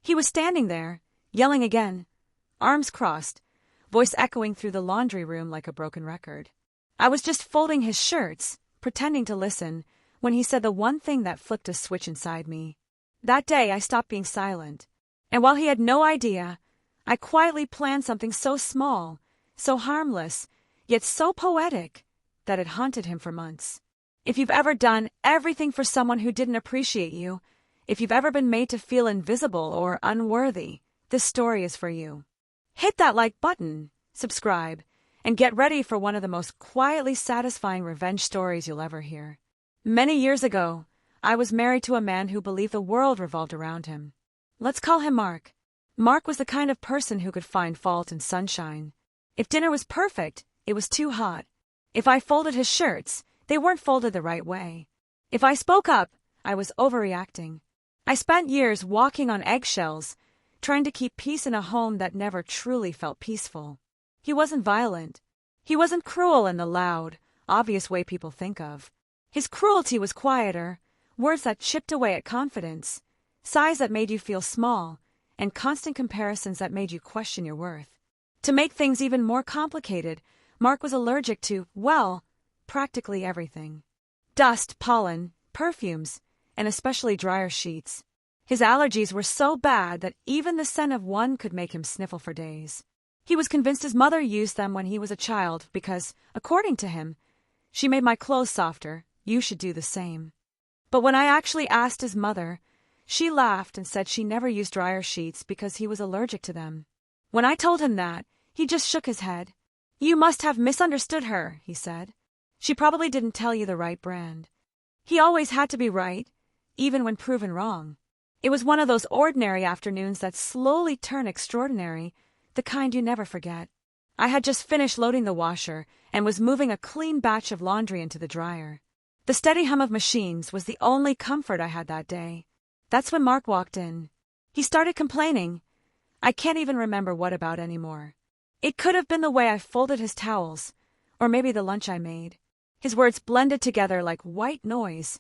He was standing there, yelling again, arms crossed, voice echoing through the laundry room like a broken record. I was just folding his shirts, pretending to listen, when he said the one thing that flipped a switch inside me. That day I stopped being silent. And while he had no idea, I quietly planned something so small, so harmless, yet so poetic, that it haunted him for months. If you've ever done everything for someone who didn't appreciate you, if you've ever been made to feel invisible or unworthy, this story is for you. Hit that like button, subscribe, and get ready for one of the most quietly satisfying revenge stories you'll ever hear. Many years ago, I was married to a man who believed the world revolved around him. Let's call him Mark. Mark was the kind of person who could find fault in sunshine. If dinner was perfect, it was too hot. If I folded his shirts, they weren't folded the right way. If I spoke up, I was overreacting. I spent years walking on eggshells, trying to keep peace in a home that never truly felt peaceful. He wasn't violent. He wasn't cruel in the loud, obvious way people think of. His cruelty was quieter, words that chipped away at confidence, sighs that made you feel small, and constant comparisons that made you question your worth. To make things even more complicated, Mark was allergic to, well, practically everything. Dust, pollen, perfumes, and especially dryer sheets. His allergies were so bad that even the scent of one could make him sniffle for days. He was convinced his mother used them when he was a child because, according to him, she made my clothes softer, you should do the same. But when I actually asked his mother, she laughed and said she never used dryer sheets because he was allergic to them. When I told him that, he just shook his head. You must have misunderstood her, he said. She probably didn't tell you the right brand. He always had to be right, even when proven wrong. It was one of those ordinary afternoons that slowly turn extraordinary, the kind you never forget. I had just finished loading the washer and was moving a clean batch of laundry into the dryer. The steady hum of machines was the only comfort I had that day. That's when Mark walked in. He started complaining. I can't even remember what about anymore. It could have been the way I folded his towels, or maybe the lunch I made. His words blended together like white noise.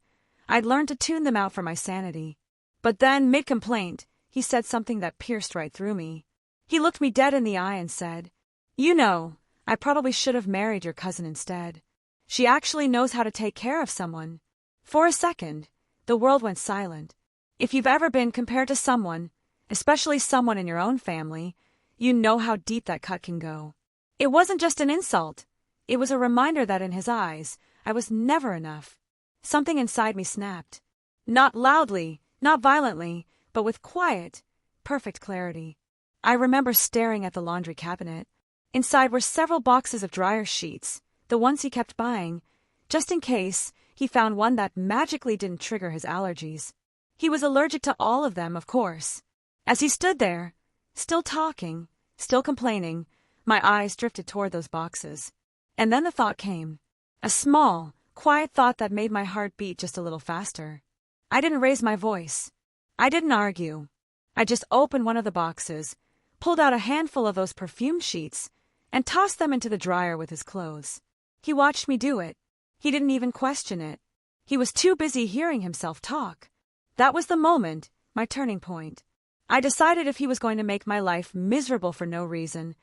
I'd learned to tune them out for my sanity. But then, mid-complaint, he said something that pierced right through me. He looked me dead in the eye and said, "You know, I probably should have married your cousin instead. She actually knows how to take care of someone." For a second, the world went silent. If you've ever been compared to someone, especially someone in your own family, you know how deep that cut can go. It wasn't just an insult. It was a reminder that in his eyes, I was never enough. Something inside me snapped. Not loudly, not violently, but with quiet, perfect clarity. I remember staring at the laundry cabinet. Inside were several boxes of dryer sheets, the ones he kept buying, just in case he found one that magically didn't trigger his allergies. He was allergic to all of them, of course. As he stood there, still talking, still complaining, my eyes drifted toward those boxes. And then the thought came. A small, quiet thought that made my heart beat just a little faster. I didn't raise my voice. I didn't argue. I just opened one of the boxes, pulled out a handful of those perfume sheets, and tossed them into the dryer with his clothes. He watched me do it. He didn't even question it. He was too busy hearing himself talk. That was the moment, my turning point. I decided if he was going to make my life miserable for no reason,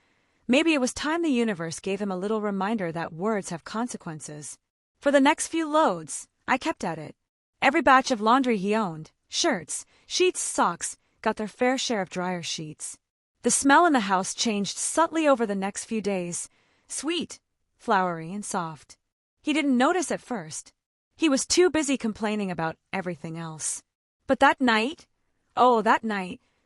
maybe it was time the universe gave him a little reminder that words have consequences. For the next few loads, I kept at it. Every batch of laundry he owned, shirts, sheets, socks, got their fair share of dryer sheets. The smell in the house changed subtly over the next few days, sweet, flowery, and soft. He didn't notice at first. He was too busy complaining about everything else. But that night,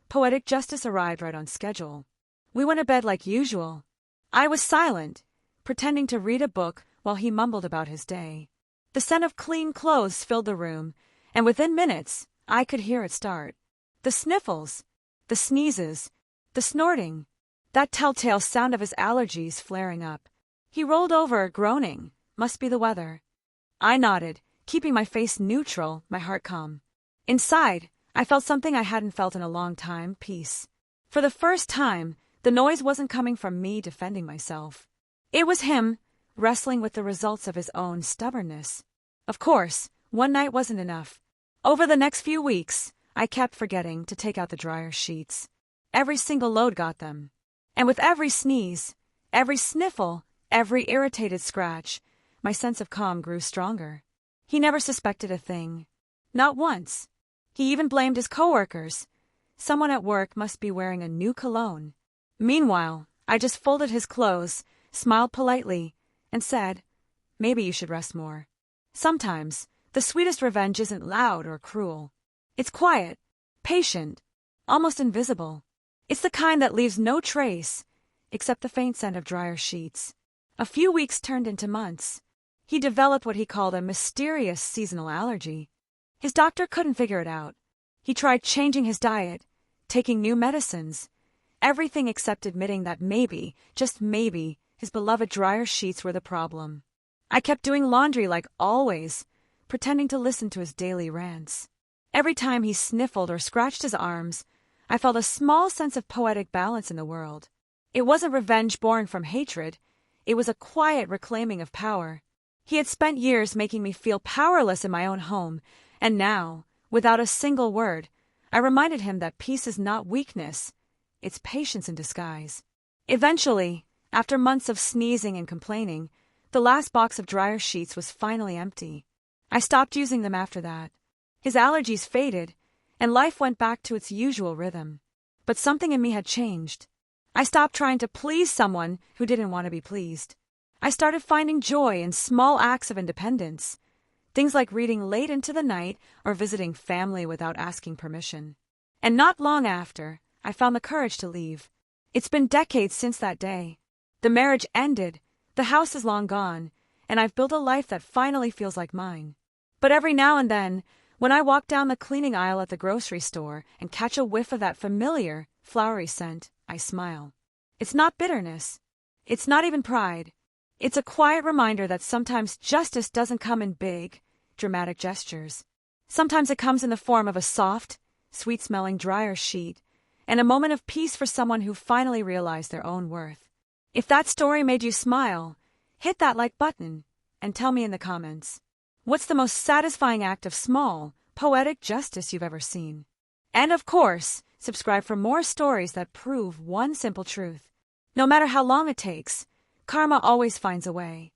poetic justice arrived right on schedule. We went to bed like usual. I was silent, pretending to read a book while he mumbled about his day. The scent of clean clothes filled the room, and within minutes, I could hear it start. The sniffles, the sneezes, the snorting, that telltale sound of his allergies flaring up. He rolled over, groaning. Must be the weather. I nodded, keeping my face neutral, my heart calm. Inside, I felt something I hadn't felt in a long time, peace. For the first time, the noise wasn't coming from me defending myself. It was him, wrestling with the results of his own stubbornness. Of course, one night wasn't enough. Over the next few weeks, I kept forgetting to take out the dryer sheets. Every single load got them. And with every sneeze, every sniffle, every irritated scratch, my sense of calm grew stronger. He never suspected a thing. Not once. He even blamed his coworkers. Someone at work must be wearing a new cologne. Meanwhile, I just folded his clothes, smiled politely, and said, "Maybe you should rest more." Sometimes, the sweetest revenge isn't loud or cruel. It's quiet, patient, almost invisible. It's the kind that leaves no trace, except the faint scent of dryer sheets. A few weeks turned into months. He developed what he called a mysterious seasonal allergy. His doctor couldn't figure it out. He tried changing his diet, taking new medicines, everything except admitting that maybe, just maybe, his beloved dryer sheets were the problem. I kept doing laundry like always, pretending to listen to his daily rants. Every time he sniffled or scratched his arms, I felt a small sense of poetic balance in the world. It wasn't revenge born from hatred. It was a quiet reclaiming of power. He had spent years making me feel powerless in my own home, and now, without a single word, I reminded him that peace is not weakness. It's patience in disguise. Eventually, after months of sneezing and complaining, the last box of dryer sheets was finally empty. I stopped using them after that. His allergies faded, and life went back to its usual rhythm. But something in me had changed. I stopped trying to please someone who didn't want to be pleased. I started finding joy in small acts of independence. Things like reading late into the night or visiting family without asking permission. And not long after, I found the courage to leave. It's been decades since that day. The marriage ended, the house is long gone, and I've built a life that finally feels like mine. But every now and then, when I walk down the cleaning aisle at the grocery store and catch a whiff of that familiar, flowery scent, I smile. It's not bitterness. It's not even pride. It's a quiet reminder that sometimes justice doesn't come in big, dramatic gestures. Sometimes it comes in the form of a soft, sweet-smelling dryer sheet, and a moment of peace for someone who finally realized their own worth. If that story made you smile, hit that like button and tell me in the comments. What's the most satisfying act of small, poetic justice you've ever seen? And of course, subscribe for more stories that prove one simple truth. No matter how long it takes, karma always finds a way.